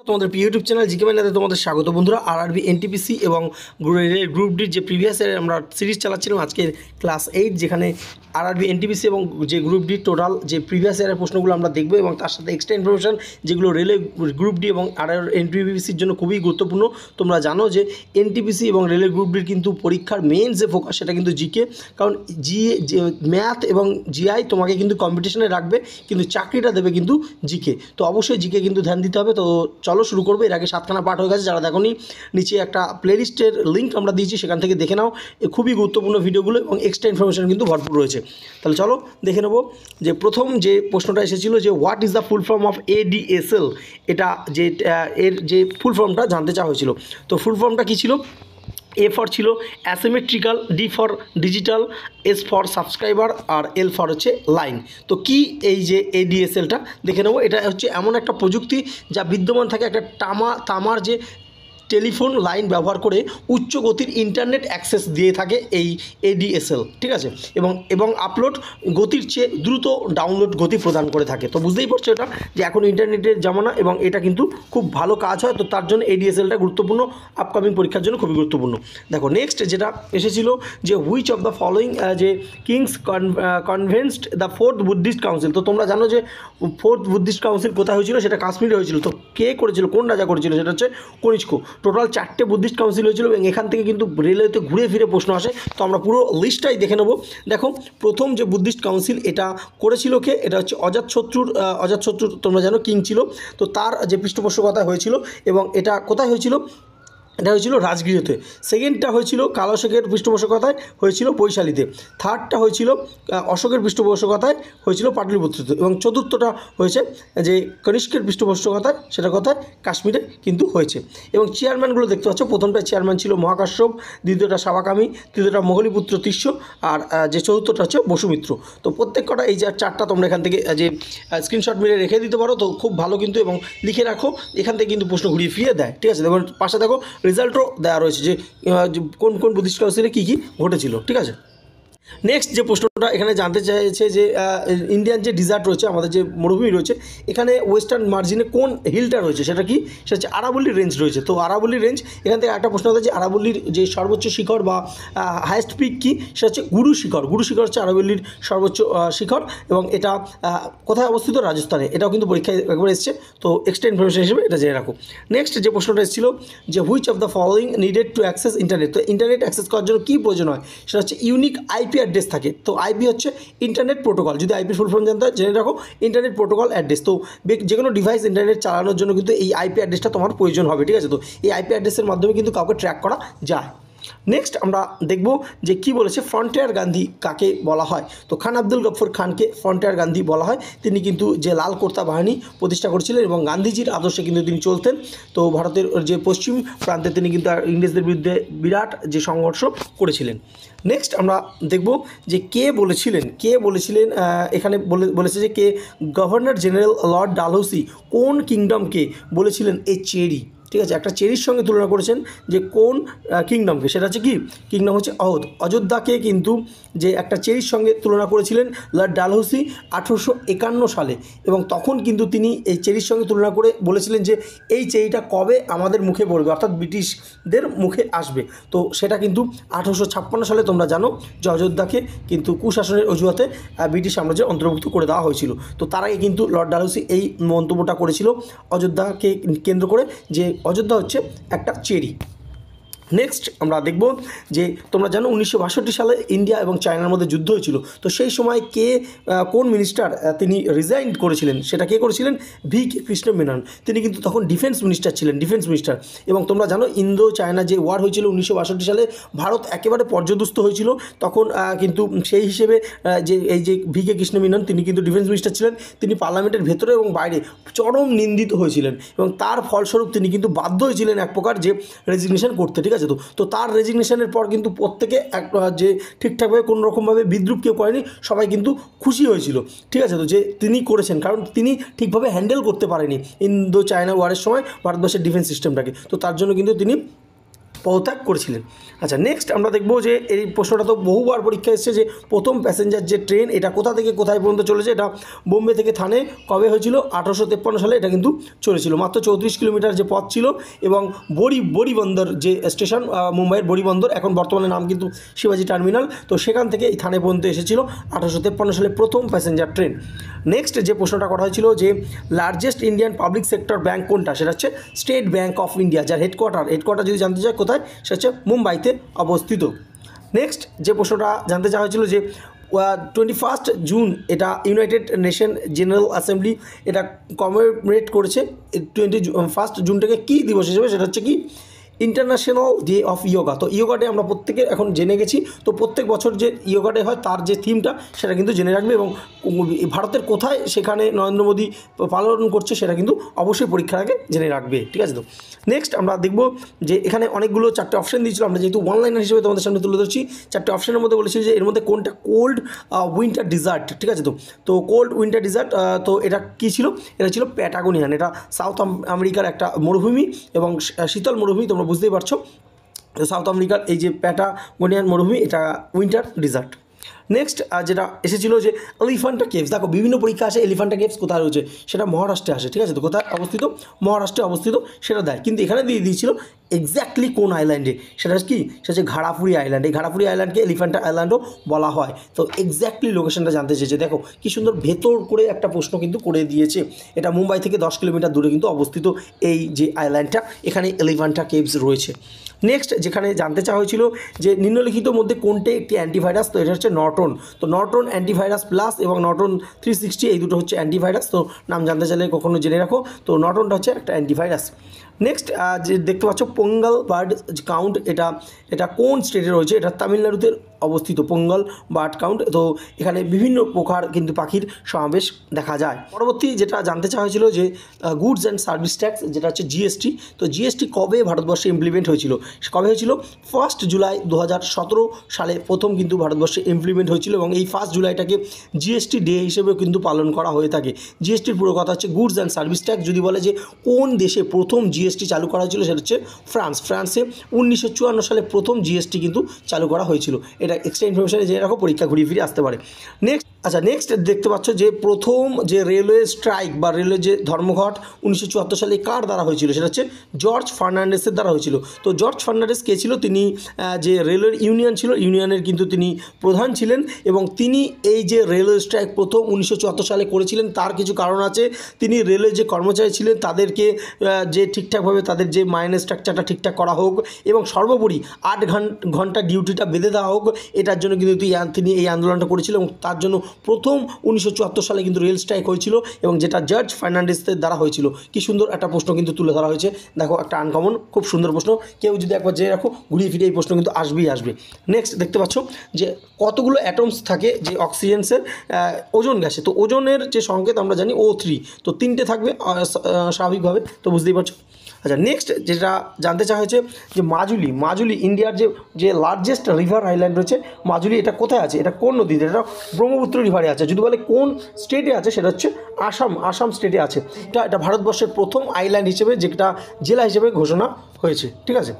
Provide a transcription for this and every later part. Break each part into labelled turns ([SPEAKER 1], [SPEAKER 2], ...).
[SPEAKER 1] তোমাদের YouTube channel GK ম্যানেতে তোমাদের স্বাগত বন্ধুরা। আরআরবি এনটিপিসি এবং গ্রুপ ডির যে প্রিভিয়াস ইয়ার আমরা সিরিজ চালাচ্ছিলাম আজকে ক্লাস 8, যেখানে আরআরবি এনটিপিসি এবং যে গ্রুপ ডি টোটাল যে প্রিভিয়াস ইয়ারের প্রশ্নগুলো আমরা দেখবো এবং তার সাথে এক্সট্রা ইনফরমেশন যেগুলো রেলওয়ে গ্রুপ ডি এবং এনটিপিসির জন্য খুবই গুরুত্বপূর্ণ। তোমরা জানো যে এনটিপিসি এবং রেলওয়ে গ্রুপ ডির কিন্তু পরীক্ষার মেন যে ফোকাস সেটা কিন্তু জিকে, কারণ ম্যাথ এবং জিআই তোমাকে কিন্তু কম্পিটিশনে রাখবে, কিন্তু চাকরিটা দেবে কিন্তু জিকে। তো অবশ্যই জিকে কিন্তু ধ্যান দিতে হবে। তো চলো শুরু করবো। এর আগে 7খানা পার্ট হয়ে গেছে, যারা দেখোনি নিচে একটা প্লেলিস্টের লিঙ্ক আমরা দিয়েছি, সেখান থেকে দেখে নাও। খুবই গুরুত্বপূর্ণ ভিডিওগুলো এবং এক্সট্রা ইনফরমেশন কিন্তু ভরপুর রয়েছে। তাহলে চলো দেখে নেবো যে প্রথম যে প্রশ্নটা এসেছিল যে what is the full form of ADSL. এটা যে এর যে ফুল ফর্মটা জানতে চাওয়া হয়েছিল। তো ফুল ফর্মটা কী ছিল? এ ফর ছিল asymmetrical, D for digital, S for subscriber, আর এল ফর হচ্ছে লাইন। তো কি এই যে এডিএসএলটা দেখে নেবো। এটা হচ্ছে এমন একটা প্রযুক্তি যা বিদ্যমান থাকে একটা তামার যে টেলিফোন লাইন ব্যবহার করে উচ্চ গতির ইন্টারনেট অ্যাক্সেস দিয়ে থাকে এই এডিএসএল, ঠিক আছে, এবং আপলোড গতির চেয়ে দ্রুত ডাউনলোড গতি প্রদান করে থাকে। তো বুঝতেই পারছো এটা যে এখন ইন্টারনেটের জামানা এবং এটা কিন্তু খুব ভালো কাজ হয়। তো তার জন্য এডিএসএলটা গুরুত্বপূর্ণ, আপকামিং পরীক্ষার জন্য খুবই গুরুত্বপূর্ণ। দেখো নেক্সট যেটা এসেছিল যে হুইচ অফ দ্য ফলোয়িং যে kings convened the fourth Buddhist council. তো তোমরা জানো যে ফোর্থ বুদ্ধিস্ট কাউন্সিল কোথায় হয়েছিল? সেটা কাশ্মীরে হয়েছিল। তো কে করেছিল, কোন রাজা করেছিল? সেটা হচ্ছে কনিষ্ক। টোটাল 4টে বুদ্ধিস্ট কাউন্সিল হয়েছিল এবং এখান থেকে কিন্তু রেলওয়েতে ঘুরে ফিরে প্রশ্ন আসে। তো আমরা পুরো লিস্টটাই দেখে নেব। দেখো প্রথম যে বুদ্ধিস্ট কাউন্সিল এটা করেছিল কে? এটা হচ্ছে অজাতশত্রুর তোমরা জানো কিং ছিল। তো তার যে পৃষ্ঠপোষকতায় হয়েছিল এবং এটা কোথায় হয়েছিল? এটা হয়েছিল রাজগৃহতে। সেকেন্ডটা হয়েছিল কালশেখের পৃষ্ঠপোষকতায় হয়েছিল বৈশালীতে। থার্ডটা হয়েছিল অশোকের পৃষ্ঠপোষকতায় হয়েছিল পাটলিপুত্রতে। এবং চতুর্থটা হয়েছে যে কনিষ্কের পৃষ্ঠপোষকতায়, সেটা কোথায়? কাশ্মীরে কিন্তু হয়েছে। এবং চেয়ারম্যানগুলো দেখতে পাচ্ছ, প্রথমটা চেয়ারম্যান ছিল মহাকাশ্যপ, দ্বিতীয়টা সাবাকামী, তৃতীয়টা মোগলিপুত্র তিস্য, আর যে চতুর্থটা হচ্ছে বসুমিত্র। তো প্রত্যেক কটা এই যে 4টা তোমরা এখান থেকে যে স্ক্রিনশট মেরে রেখে দিতে পারো। তো খুব ভালো কিন্তু, এবং লিখে রাখো, এখান থেকে কিন্তু প্রশ্ন ঘুরিয়ে ফিরিয়ে দেয়, ঠিক আছে। এবং পাশে দেখো রেজাল্টও দেওয়া রয়েছে যে কোন কোন বুদ্ধিস্ট কাউন্সিলে কী কী ঘটেছিল, ঠিক আছে। নেক্সট যে প্রশ্নটা এখানে জানতে চাইছে যে ইন্ডিয়ান যে ডিজার্ট রয়েছে, আমাদের যে মরুভূমি রয়েছে, এখানে ওয়েস্টার্ন মার্জিনে কোন হিলটা রয়েছে? সেটা কি? সেটা হচ্ছে আরাবল্লী রেঞ্জ রয়েছে। তো আরাবল্লী রেঞ্জ, এখান থেকে একটা প্রশ্ন হচ্ছে যে আরাবল্লীর যে সর্বোচ্চ শিখর বা হায়েস্ট পিক কি? সেটা হচ্ছে গুরু শিখর। গুরু শিখর হচ্ছে আরাবল্লীর সর্বোচ্চ শিখর এবং এটা কোথায় অবস্থিত? রাজস্থানে। এটাও কিন্তু পরীক্ষায় একবার এসছে। তো এক্সট্রা ইনফরমেশন হিসেবে এটা জেনে রাখো। নেক্সট যে প্রশ্নটা এসেছিল যে which of the following needed to access internet. তো ইন্টারনেট অ্যাক্সেস করার জন্য কী প্রয়োজন হয়? সেটা হচ্ছে ইউনিক আইপি অ্যাড্রেস থাকে। তো আইপি হচ্ছে ইন্টারনেট প্রোটোকল। যদি আইপি ফুল ফর্ম জানতে হয় জেনে রাখো, ইন্টারনেট প্রোটোকল অ্যাড্রেস। তো যে কোনো ডিভাইস ইন্টারনেট চালানোর জন্য কিন্তু এই আইপি অ্যাড্রেসটা তোমার প্রয়োজন হবে, ঠিক আছে। তো এই আইপি অ্যাড্রেসের মাধ্যমে কিন্তু কাউকে ট্র্যাক করা যায়। নেক্সট আমরা দেখব যে কি বলেছে ফ্রন্টিয়ার গান্ধী কাকে বলা হয়। তো খান আব্দুল গফর খানকে ফ্রন্টিয়ার গান্ধী বলা হয়। তিনি কিন্তু যে লাল কোর্তা বাহিনী প্রতিষ্ঠা করেছিলেন এবং গান্ধীজির আদর্শে কিন্তু তিনি চলতেন। তো ভারতের যে পশ্চিম প্রান্তে তিনি কিন্তু ইংরেজদের বিরুদ্ধে বিরাট যে সংঘর্ষ করেছিলেন। নেক্সট আমরা দেখব যে কে বলেছিলেন এখানে বলেছে যে কে গভর্নর জেনারেল লর্ড ডালহৌসি কোন কিংডমকে বলেছিলেন এ চেরি, ঠিক আছে। একটা চেরির সঙ্গে তুলনা করেছেন যে কোন কিংডমকে, সেটা হচ্ছে কি? কিংডম হচ্ছে অযোধ্যাকে কিন্তু যে একটা চেরির সঙ্গে তুলনা করেছিলেন লর্ড ডালহৌসি 1851 সালে। এবং তখন কিন্তু তিনি এই চেরির সঙ্গে তুলনা করে বলেছিলেন যে এই চেরিটা কবে আমাদের মুখে পড়বে, অর্থাৎ ব্রিটিশদের মুখে আসবে। তো সেটা কিন্তু 1856 সালে তোমরা জানো যে অযোধ্যাকে কিন্তু কুশাসনের অজুহাতে ব্রিটিশ সাম্রাজ্যের অন্তর্ভুক্ত করে দেওয়া হয়েছিল। তো তার আগে কিন্তু লর্ড ডালহৌসি এই মন্তব্যটা করেছিল অযোধ্যাকে কেন্দ্র করে, যে অযোধ্যা হচ্ছে একটা চেরি। নেক্সট আমরা দেখব যে তোমরা জানো 1962 সালে ইন্ডিয়া এবং চায়নার মধ্যে যুদ্ধ হয়েছিল। তো সেই সময় কোন মিনিস্টার তিনি রিজাইন করেছিলেন? সেটা কে করেছিলেন? ভি.কে. কৃষ্ণ মেনন। তিনি কিন্তু তখন ডিফেন্স মিনিস্টার ছিলেন, ডিফেন্স মিনিস্টার। এবং তোমরা জানো ইন্দো চায়না যে ওয়ার হয়েছিল 1962 সালে, ভারত একেবারে পর্যদস্ত হয়েছিল। তখন কিন্তু সেই হিসেবে যে ভি.কে. কৃষ্ণ মেনন তিনি কিন্তু ডিফেন্স মিনিস্টার ছিলেন। তিনি পার্লামেন্টের ভেতরে এবং বাইরে চরম নিন্দিত হয়েছিলেন এবং তার ফলস্বরূপ তিনি কিন্তু বাধ্য হয়েছিলেন এক প্রকার যে রেজিগনেশন করতে, ঠিক আছে। তো তার রেজিগনেশনের পর কিন্তু প্রত্যেকে যে ঠিকঠাকভাবে কোনো রকমভাবে বিদ্রুপ কেউ করেনি, সবাই কিন্তু খুশি হয়েছিল, ঠিক আছে। তো যে তিনি করেছেন, কারণ তিনি ঠিকভাবে হ্যান্ডেল করতে পারেনি ইন্দো চায়না ওয়ারের সময় ভারতবর্ষের ডিফেন্স সিস্টেমটাকে। তো তার জন্য কিন্তু তিনি পদত্যাগ করেছিলেন। আচ্ছা, নেক্সট আমরা দেখব যে এই প্রশ্নটা তো বহুবার পরীক্ষা এসেছে যে প্রথম প্যাসেঞ্জার যে ট্রেন এটা কোথা থেকে কোথায় পর্যন্ত চলেছে, এটা বোম্বে থেকে থানে কবে হয়েছিল, 1853 সালে এটা কিন্তু চলেছিল। মাত্র 34 কিলোমিটার যে পথ ছিল এবং বড়ি বন্দর যে স্টেশন মুম্বাইয়ের বড়ি বন্দর, এখন বর্তমানে নাম কিন্তু শিবাজি টার্মিনাল, তো সেখান থেকে এই থানে পর্যন্ত এসেছিল 1853 সালে প্রথম প্যাসেঞ্জার ট্রেন। নেক্সট যে প্রশ্নটা করা হয়েছিল যে largest Indian public sector bank কোনটা, সেটা হচ্ছে স্টেট ব্যাঙ্ক অফ ইন্ডিয়া, যার হেডকোয়ার্টার যদি জানতে চায় কোথায়, সেটা হচ্ছে মুম্বাইতে অবস্থিত। নেক্সট যে প্রশ্নটা জানতে চাওয়া হয়েছিল যে 21 জুন এটা ইউনাইটেড নেশন জেনারেল অ্যাসেম্বলি এটা কমেমোরেট করেছে 21 জুনটাকে কী দিবস হিসেবে, সেটা হচ্ছে কি ইন্টারন্যাশনাল ডে অফ ইয়োগা। তো ইয়োগা ডে আমরা প্রত্যেকে এখন জেনে গেছি, তো প্রত্যেক বছর যে ইয়োগা ডে হয় তার যে থিমটা সেটা কিন্তু জেনে রাখবে এবং ভারতের কোথায় সেখানে নরেন্দ্র মোদী পালন করছে সেটা কিন্তু অবশ্যই পরীক্ষার আগে জেনে রাখবে, ঠিক আছে। তো নেক্সট আমরা দেখব যে এখানে অনেকগুলো 4টে অপশন দিয়েছিল, আমরা যেহেতু অনলাইনার হিসেবে তোমাদের সামনে তুলে ধরছি, 4টে অপশনের মধ্যে বলেছি যে এর মধ্যে কোনটা কোল্ড উইন্টার ডিজার্ট, ঠিক আছে। তো কোল্ড উইন্টার ডিজার্ট, তো এটা কী ছিল, এটা ছিল প্যাটাগোনিয়ান, এটা সাউথ আমেরিকার একটা মরুভূমি এবং শীতল মরুভূমি, তোমরা বুঝতেই পারছো সাউথ আমেরিকার এই যে প্যাটাগোনিয়ান মরুভূমি এটা উইন্টার ডিজার্ট। নেক্সট যেটা এসেছিল যে এলিফ্যান্টা কেভস, দেখো বিভিন্ন পরীক্ষা আসে এলিফ্যান্টা কেভস কোথায় রয়েছে, সেটা মহারাষ্ট্রে আসে, ঠিক আছে। তো কোথায় অবস্থিত, মহারাষ্ট্রে অবস্থিত সেটা দেয়, কিন্তু এখানে দিয়ে দিয়েছিল এক্স্যাক্টলি কোন আইল্যান্ডে, সেটা কি, সেটা হচ্ছে ঘাড়াপুরি আইল্যান্ড। এই ঘাড়াপুরি আইল্যান্ডকে এলিফ্যান্টা আইল্যান্ডও বলা হয়। তো এক্স্যাক্টলি লোকেশনটা জানতে চেয়েছে, দেখো কি সুন্দর ভেতর করে একটা প্রশ্ন কিন্তু করে দিয়েছে। এটা মুম্বাই থেকে 10 কিলোমিটার দূরে কিন্তু অবস্থিত এই যে আইল্যান্ডটা, এখানে এলিফ্যান্টা কেভস রয়েছে। নেক্সট যেখানে জানতে চাওয়া হয়েছিল যে নিম্নলিখিত মধ্যে কোনটি একটি অ্যান্টিভাইরাস, তো এটা হচ্ছে নর্টন। তো নর্টন অ্যান্টিভাইরাস প্লাস এবং নর্টন 360 এই দুটো হচ্ছে অ্যান্টিভাইরাস, তো নাম জানতে চাইলে কখনো জেনে রাখো। তো নর্টনটা হচ্ছে একটা অ্যান্টিভাইরাস। নেক্সট যে দেখতে পাচ্ছ পোঙ্গল বার্ড কাউন্ট, এটা কোন স্টেটে রয়েছে, এটা তামিলনাড়ুতে অবস্থিত পোঙ্গল বার্ড কাউন্ট। তো এখানে বিভিন্ন প্রকার কিন্তু পাখির সমাবেশ দেখা যায়। পরবর্তী যেটা জানতে চাওয়া হয়েছিল যে গুডস অ্যান্ড সার্ভিস ট্যাক্স, যেটা হচ্ছে জিএসটি। তো জিএসটি কবে ভারতবর্ষে ইমপ্লিমেন্ট হয়েছিল, কবে হয়েছিল, 1 জুলাই 2017 সালে প্রথম কিন্তু ভারতবর্ষে ইমপ্লিমেন্ট হয়েছিল এবং এই 1 জুলাইটাকে জিএসটি ডে হিসেবেও কিন্তু পালন করা হয়ে থাকে। জিএসটির পুরো কথা হচ্ছে গুডস অ্যান্ড সার্ভিস ট্যাক্স। যদি বলে যে কোন দেশে প্রথম জিএসটি চালু করা হয়েছিল, সেটা হচ্ছে ফ্রান্সে 1954 সালে প্রথম জিএসটি কিন্তু চালু করা হয়েছিল। এটা এক্সট্রা ইনফরমেশনে জেনে রাখো, পরীক্ষা ঘুরিয়ে ফিরে আসতে পারে। নেক্সট দেখতে পাচ্ছ যে প্রথম যে রেলওয়ে স্ট্রাইক বা রেলওয়ে যে ধর্মঘট 1974 সালে কার দ্বারা হয়েছিল, সেটা হচ্ছে জর্জ ফার্নান্ডেসের দ্বারা হয়েছিল। তো জর্জ ফার্নান্ডেস কে ছিল, তিনি যে রেলওয়ের ইউনিয়ন ছিল, ইউনিয়নের কিন্তু তিনি প্রধান ছিলেন এবং তিনি এই যে রেলওয়ে স্ট্রাইক প্রথম 1974 সালে করেছিলেন তার কিছু কারণ আছে। তিনি রেলওয়ে যে কর্মচারী ছিলেন তাদেরকে যে ঠিকঠাকভাবে তাদের যে মাইনে স্ট্রাকচারটা ঠিকঠাক করা হোক এবং সর্বোপরি 8 ঘন্টা ডিউটিটা বেঁধে দেওয়া হোক, এটার জন্য কিন্তু তিনি এই আন্দোলনটা করেছিলেন এবং তার জন্য প্রথম 1974 সালে কিন্তু রেল স্ট্রাইক হয়েছিল এবং যেটা জর্জ ফার্নান্ডেসের দ্বারা হয়েছিল। কি সুন্দর একটা প্রশ্ন কিন্তু তুলে ধরা হয়েছে, দেখো একটা আনকমন খুব সুন্দর প্রশ্ন, কেউ যদি একবার জেনে রাখো ঘুরিয়ে ফিরে এই প্রশ্ন কিন্তু আসবেই আসবে। নেক্সট দেখতে পাচ্ছ যে কতগুলো অ্যাটমস থাকে যে অক্সিজেন্সের ওজোন গ্যাসে, তো ওজনের যে সংকেত আমরা জানি O3, তো 3টে থাকবে স্বাভাবিকভাবে, তো বুঝতেই পারছো। আচ্ছা, নেক্সট যেটা জানতে চাওয়া হয়েছে যে মাজুলি ইন্ডিয়ার যে লার্জেস্ট রিভার আইল্যান্ড রয়েছে মাজুলি, এটা কোথায় আছে, এটা কোন নদীতে, এটা ব্রহ্মপুত্র রিভারে আছে। যদি বলে কোন স্টেটে আছে, সেটা হচ্ছে আসাম স্টেটে আছে। এটা ভারতবর্ষের প্রথম আইল্যান্ড হিসেবে, যেটা জেলা হিসেবে ঘোষণা হয়েছে, ঠিক আছে।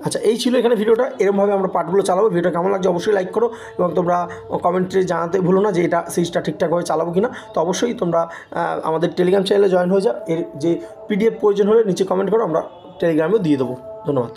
[SPEAKER 1] আচ্ছা, এই ছিল এখানে ভিডিওটা, এরকমভাবে আমরা পার্টগুলো চালাবো। ভিডিওটা কেমন লাগছে অবশ্যই লাইক করো এবং তোমরা কমেন্টে জানাতে ভুলো না যে এটা সিরিজটা ঠিকঠাকভাবে চালাবো কিনা। তো অবশ্যই তোমরা আমাদের টেলিগ্রাম চ্যানেলে জয়েন হয়ে যাও, এর যে পিডিএফ প্রয়োজন হলে নিচে কমেন্ট করো, আমরা টেলিগ্রামেও দিয়ে দেবো। ধন্যবাদ।